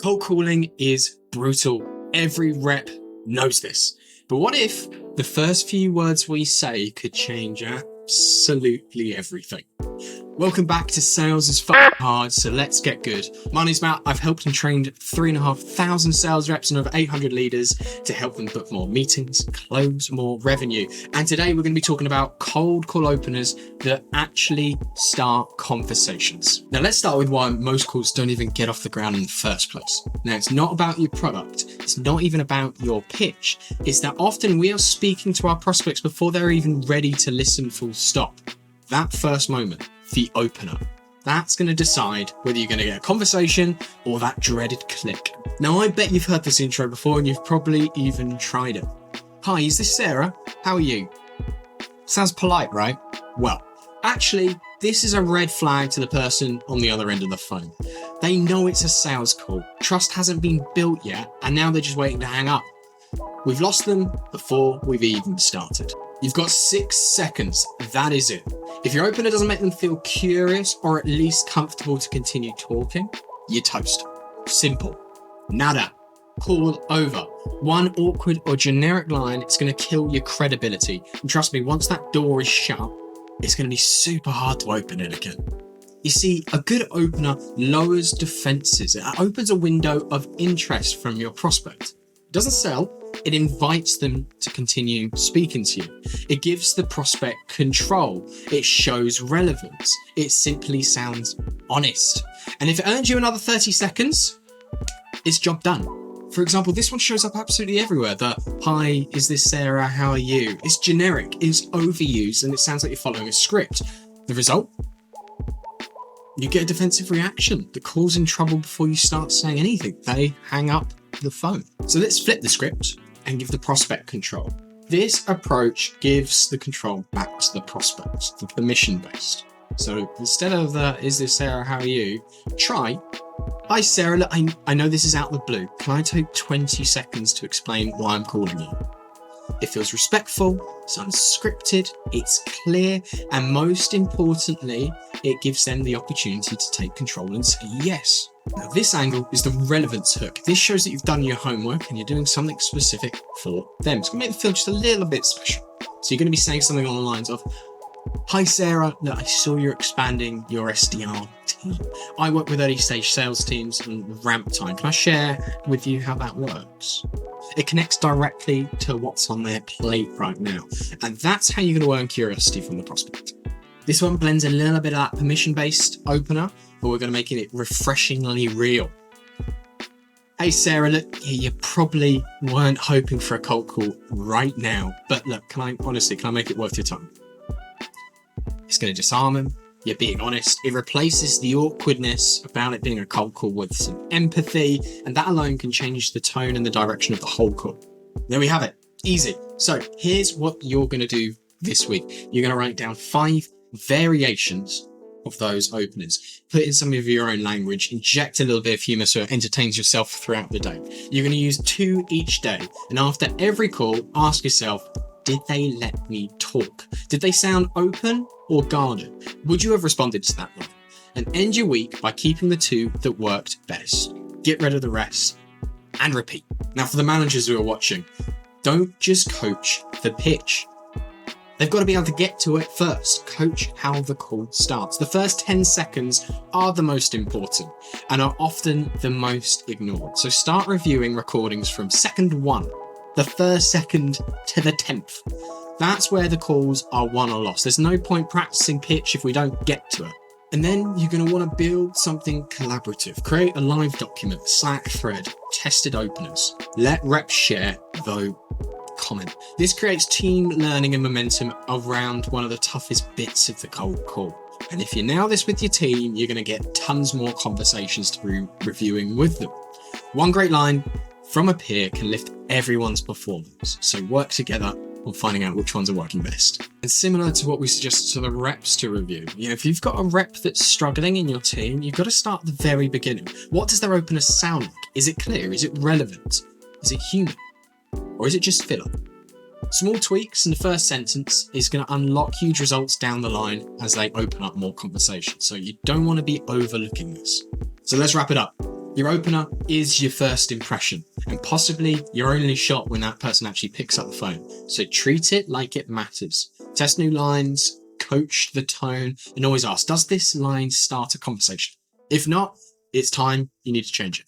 Cold calling is brutal. Every rep knows this. But what if the first few words we say could change absolutely everything? Welcome back to Sales is Hard, so let's get good. My name's Matt. I've helped and trained 3,500 sales reps and over 800 leaders to help them book more meetings, close more revenue. And today we're going to be talking about cold call openers that actually start conversations. Now let's start with why most calls don't even get off the ground in the first place. Now it's not about your product. It's not even about your pitch. It's that often we are speaking to our prospects before they're even ready to listen full stop. That first moment, the opener, that's going to decide whether you're going to get a conversation or that dreaded click. Now, I bet you've heard this intro before and you've probably even tried it. Hi, is this Sarah? How are you? Sounds polite, right? Well, actually, this is a red flag to the person on the other end of the phone. They know it's a sales call. Trust hasn't been built yet, and now they're just waiting to hang up. We've lost them before we've even started. You've got 6 seconds. That is it. If your opener doesn't make them feel curious or at least comfortable to continue talking, you're toast. Simple. Nada. Call over. One awkward or generic line, it's going to kill your credibility. And trust me, once that door is shut, it's going to be super hard to open it again. You see, a good opener lowers defenses. It opens a window of interest from your prospect. It doesn't sell. It invites them to continue speaking to you. It gives the prospect control. It shows relevance. It simply sounds honest. And if it earns you another 30 seconds, it's job done. For example, this one shows up absolutely everywhere. The "Hi, is this Sarah? How are you?" It's generic, it's overused, and it sounds like you're following a script. The result? You get a defensive reaction. The call's in trouble before you start saying anything. They hang up the phone. So let's flip the script and give the prospect control. This approach gives the control back to the prospect, the permission-based. So instead of the "Is this Sarah? How are you?" try, "Hi Sarah, look, I know this is out of the blue. Can I take 20 seconds to explain why I'm calling you?" It feels respectful, it's unscripted, it's clear, and most importantly, it gives them the opportunity to take control and say yes. Now this angle is the relevance hook. This shows that you've done your homework and you're doing something specific for them. It's going to make them feel just a little bit special. So you're going to be saying something along the lines of, "Hi Sarah, look, I saw you're expanding your SDR team. I work with early stage sales teams and ramp time. Can I share with you how that works?" It connects directly to what's on their plate right now. And that's how you're going to earn curiosity from the prospect. This one blends a little bit of that permission-based opener, but we're going to make it refreshingly real. "Hey Sarah, look, you probably weren't hoping for a cold call right now, but look, can I make it worth your time?" It's going to disarm them. You're being honest. It replaces the awkwardness about it being a cold call with some empathy, and that alone can change the tone and the direction of the whole call. There we have it. Easy. So here's what you're going to do this week. You're going to write down 5 variations of those openers. Put in some of your own language, inject a little bit of humor so it entertains yourself throughout the day. You're going to use 2 each day, and after every call, ask yourself, did they let me talk? Did they sound open or guarded? Would you have responded to that one? And end your week by keeping the 2 that worked best. Get rid of the rest and repeat. Now for the managers who are watching, don't just coach the pitch. They've got to be able to get to it first. Coach how the call starts. The first 10 seconds are the most important and are often the most ignored. So start reviewing recordings from second 1, the first second to the 10th. That's where the calls are won or lost. There's no point practicing pitch if we don't get to it. And then you're going to want to build something collaborative. Create a live document, Slack thread, tested openers. Let reps share, though comment. This creates team learning and momentum around one of the toughest bits of the cold call. And if you nail this with your team, you're going to get tons more conversations through reviewing with them. One great line from a peer can lift everyone's performance. So work together on finding out which ones are working best. And similar to what we suggested to the reps to review, if you've got a rep that's struggling in your team, you've got to start at the very beginning. What does their opener sound like? Is it clear? Is it relevant? Is it human? Or is it just filler? Small tweaks in the first sentence is going to unlock huge results down the line as they open up more conversation. So you don't want to be overlooking this. So let's wrap it up. Your opener is your first impression, and possibly your only shot when that person actually picks up the phone. So treat it like it matters. Test new lines, coach the tone, and always ask, does this line start a conversation? If not, it's time you need to change it.